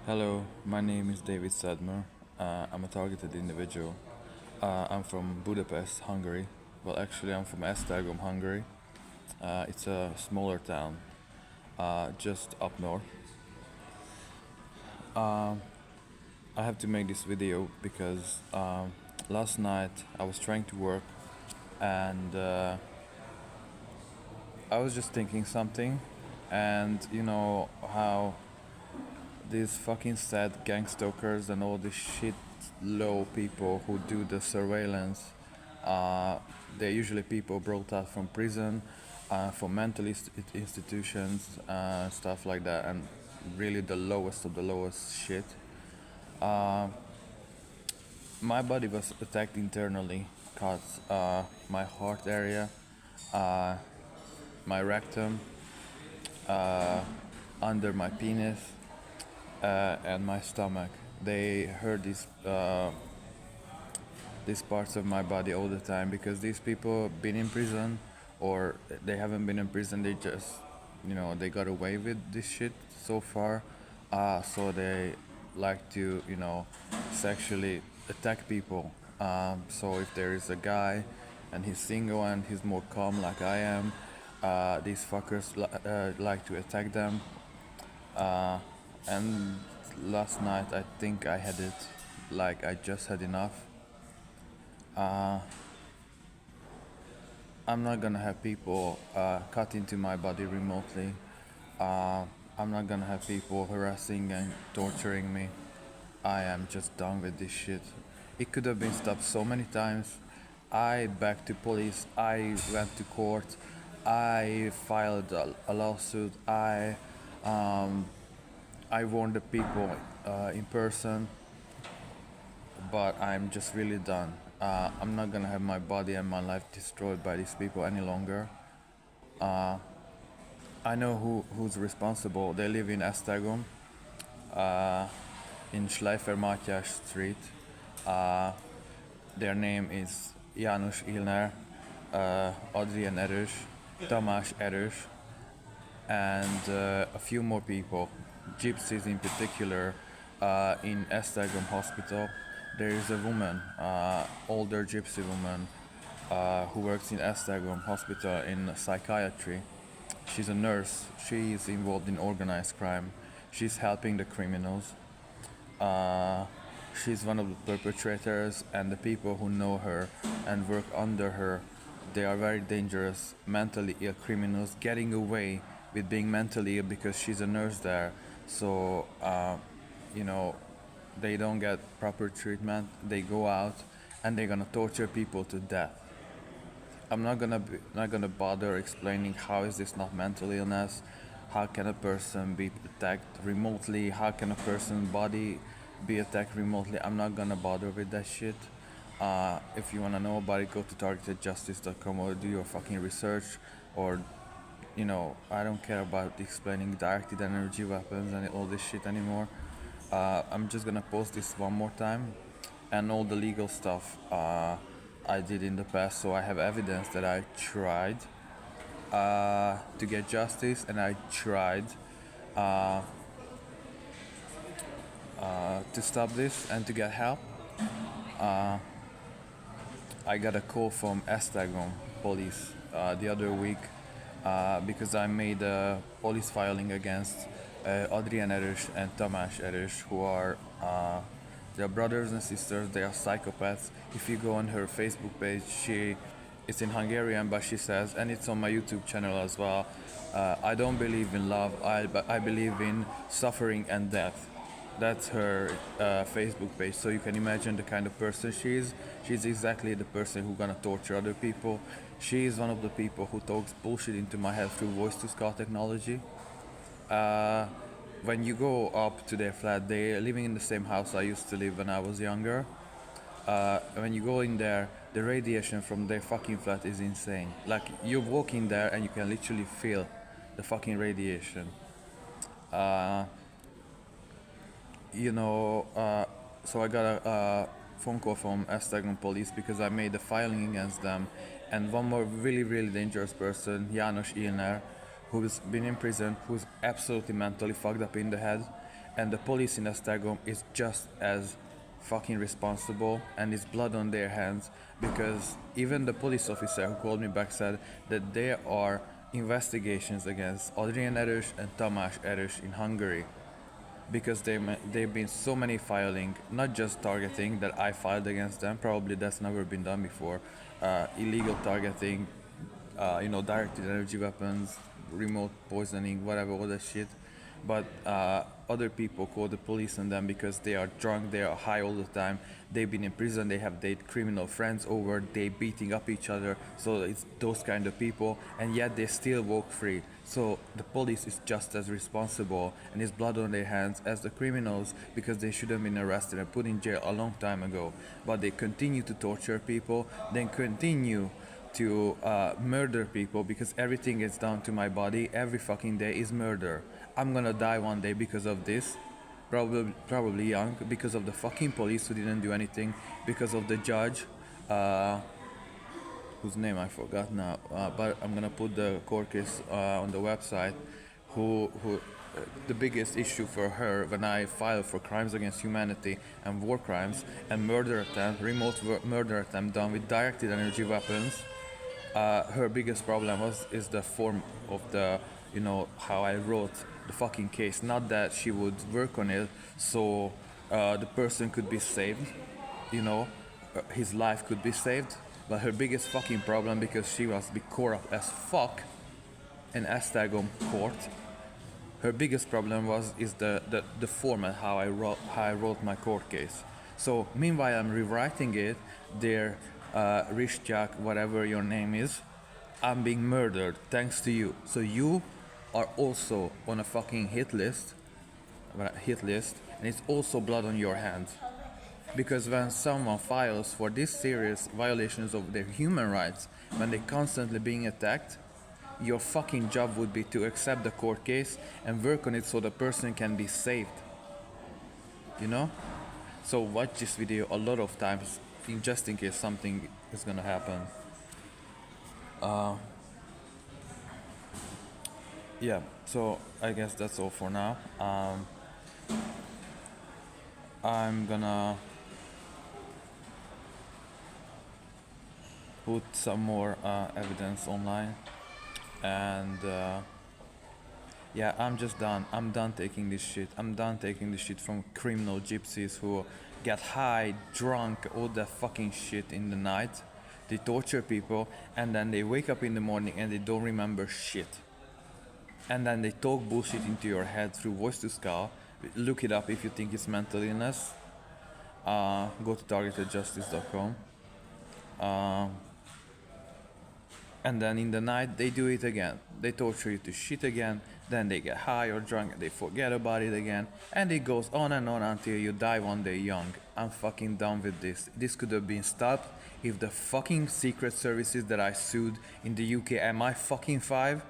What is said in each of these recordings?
Hello, my name is David Sedmer. I'm a targeted individual. I'm from Budapest, Hungary. Well, actually, I'm from Esztergom, Hungary. It's a smaller town just up north. I have to make this video because last night I was trying to work and I was just thinking something, and you know how these fucking sad gang-stalkers and all these shit low people who do the surveillance, uh, they're usually people brought out from prison, from mental institutions, stuff like that, and really the lowest of the lowest shit. My body was attacked internally, cause my heart area, uh, my rectum, under my penis, and my stomach. They hurt these parts of my body all the time because these people have been in prison, or they haven't been in prison. They just, they got away with this shit so far. So they like to, sexually attack people. So if there is a guy and he's single and he's more calm like I am, these fuckers like to attack them. And last night I think I had it, like I just had enough. I'm not gonna have people cut into my body remotely. Uh, I'm not gonna have people harassing and torturing me. I am just done with this shit. It could have been stopped so many times. I begged to police, I went to court, I filed a lawsuit, I warned the people in person, but I'm just really done. I'm not gonna have my body and my life destroyed by these people any longer. I know who's responsible. They live in Esztergom, in Schleifer-Matyás Street. Uh, their name is Janos Ilner, Adrienn Eros, Tamas Eros, and a few more people, gypsies in particular, in Esztergom Hospital. There is a woman, older gypsy woman, who works in Esztergom Hospital in psychiatry. She's a nurse. She is involved in organized crime. She's helping the criminals. Uh, she's one of the perpetrators, and the people who know her and work under her, they are very dangerous, mentally ill criminals getting away with being mentally ill because she's a nurse there. So, you know, they don't get proper treatment. They go out and they're gonna torture people to death. I'm not gonna bother explaining how is this not mental illness. How can a person be attacked remotely? How can a person's body be attacked remotely? I'm not gonna bother with that shit. If you wanna know about it, go to targetedjustice.com or do your fucking research, or I don't care about explaining directed energy weapons and all this shit anymore. I'm just gonna post this one more time, and all the legal stuff I did in the past, so I have evidence that I tried to get justice, and I tried to stop this and to get help. I got a call from Esztergom police the other week because I made a police filing against Adrienn Eros and Tamas Eros, who are they're brothers and sisters. They are psychopaths. If you go on her Facebook page, it's in Hungarian, but she says, and it's on my YouTube channel as well. I don't believe in love. I believe in suffering and death. That's her Facebook page, so you can imagine the kind of person she is. She's exactly the person who's gonna torture other people. She is one of the people who talks bullshit into my head through voice-to-skull technology. Uh, when you go up to their flat, they're living in the same house I used to live when I was younger. When you go in there, the radiation from their fucking flat is insane. Like, you walk in there and you can literally feel the fucking radiation. Uh, so I got a phone call from Esztergom police because I made a filing against them, and one more really, really dangerous person, Janos Ilner, who's been in prison, who's absolutely mentally fucked up in the head, and the police in Esztergom is just as fucking responsible, and it's blood on their hands, because even the police officer who called me back said that there are investigations against Adrienn Eros and Tamas Eros in Hungary, because they've been so many filing, not just targeting that I filed against them, probably that's never been done before, illegal targeting, directed energy weapons, remote poisoning, whatever, all that shit. But other people call the police on them because they are drunk, they are high all the time, they've been in prison, they have their criminal friends over, they beating up each other, so it's those kind of people, and yet they still walk free. So the police is just as responsible, and it's blood on their hands as the criminals, because they should have been arrested and put in jail a long time ago. But they continue to torture people, then continue to murder people, because everything is down to my body. Every fucking day is murder. I'm gonna die one day because of this, probably young, because of the fucking police who didn't do anything, because of the judge, whose name I forgot now, but I'm gonna put the court case on the website, who the biggest issue for her when I filed for crimes against humanity and war crimes and murder attempt, murder attempt done with directed energy weapons, her biggest problem is the form of the, how I wrote the fucking case. Not that she would work on it so the person could be saved, his life could be saved. But her biggest fucking problem, because she was be corrupt as fuck in Esztergom court, her biggest problem is the format how I wrote my court case. So meanwhile I'm rewriting it, their Ristyák, whatever your name is, I'm being murdered thanks to you. So you are also on a fucking hit list, and it's also blood on your hands. Because when someone files for these serious violations of their human rights, when they're constantly being attacked, your fucking job would be to accept the court case and work on it so the person can be saved. So watch this video a lot of times, just in case something is gonna happen. So I guess that's all for now. I'm gonna put some more evidence online, and I'm just done. I'm done taking this shit. I'm done taking this shit from criminal gypsies who get high, drunk, all that fucking shit in the night. They torture people, and then they wake up in the morning and they don't remember shit. And then they talk bullshit into your head through voice to skull. Look it up if you think it's mental illness. Go to targetedjustice.com. And then in the night they do it again. They torture you to shit again, then they get high or drunk and they forget about it again, and it goes on and on until you die one day young. I'm fucking done with this. This could have been stopped if the fucking secret services that I sued in the UK MI5,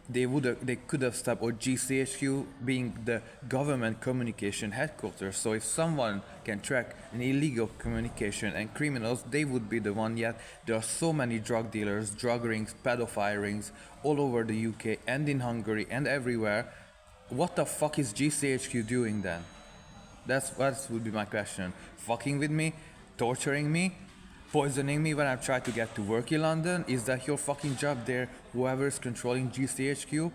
they could have stopped, or GCHQ being the government communication headquarters. So if someone can track an illegal communication and criminals, they would be the one. Yet there are so many drug dealers, drug rings, pedophile rings all over the UK and in Hungary and everywhere. What the fuck is GCHQ doing then? That would be my question. Fucking with me? Torturing me? Poisoning me when I try to get to work in London? Is that your fucking job there, whoever is controlling GCHQ?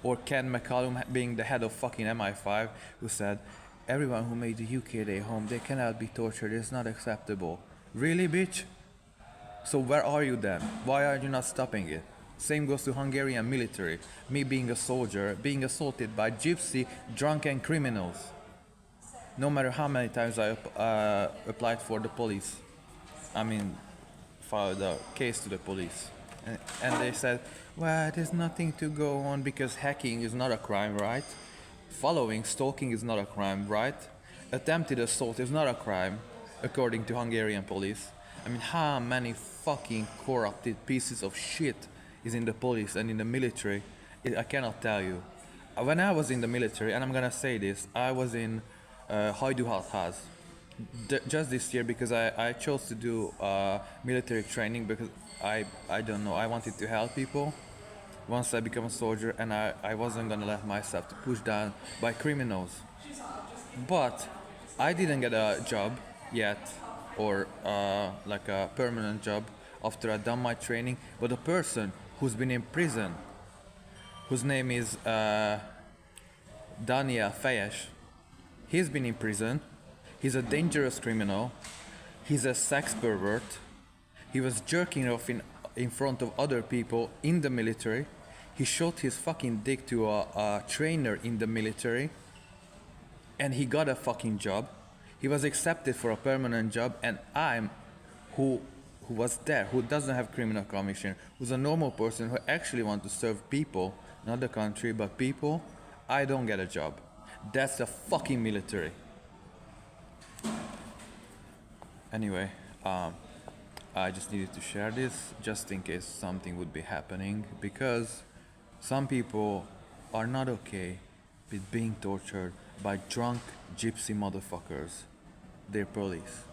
Or Ken McCallum being the head of fucking MI5, who said, everyone who made the UK their home, they cannot be tortured, it's not acceptable. Really, bitch? So where are you then? Why are you not stopping it? Same goes to Hungarian military. Me being a soldier, being assaulted by gypsy, drunken criminals. No matter how many times I applied for the police. Filed a case to the police. And they said, well, there's nothing to go on because hacking is not a crime, right? Stalking is not a crime, right? Attempted assault is not a crime, according to Hungarian police. How many fucking corrupted pieces of shit is in the police and in the military? I cannot tell you. When I was in the military, and I'm gonna say this, I was in Hajdúhatház. Just this year, because I chose to do military training because I don't know, I wanted to help people. once I become a soldier, and I wasn't gonna let myself to push down by criminals. But I didn't get a job yet, or like a permanent job after I done my training. But a person who's been in prison, whose name is Daniel Fejes, he's been in prison. He's a dangerous criminal. He's a sex pervert. He was jerking off in front of other people in the military. He shot his fucking dick to a trainer in the military. And he got a fucking job. He was accepted for a permanent job, and I'm who was there, who doesn't have criminal conviction, who's a normal person who actually wants to serve people, not the country, but people, I don't get a job. That's the fucking military. Anyway, I just needed to share this just in case something would be happening, because some people are not okay with being tortured by drunk gypsy motherfuckers. They're police.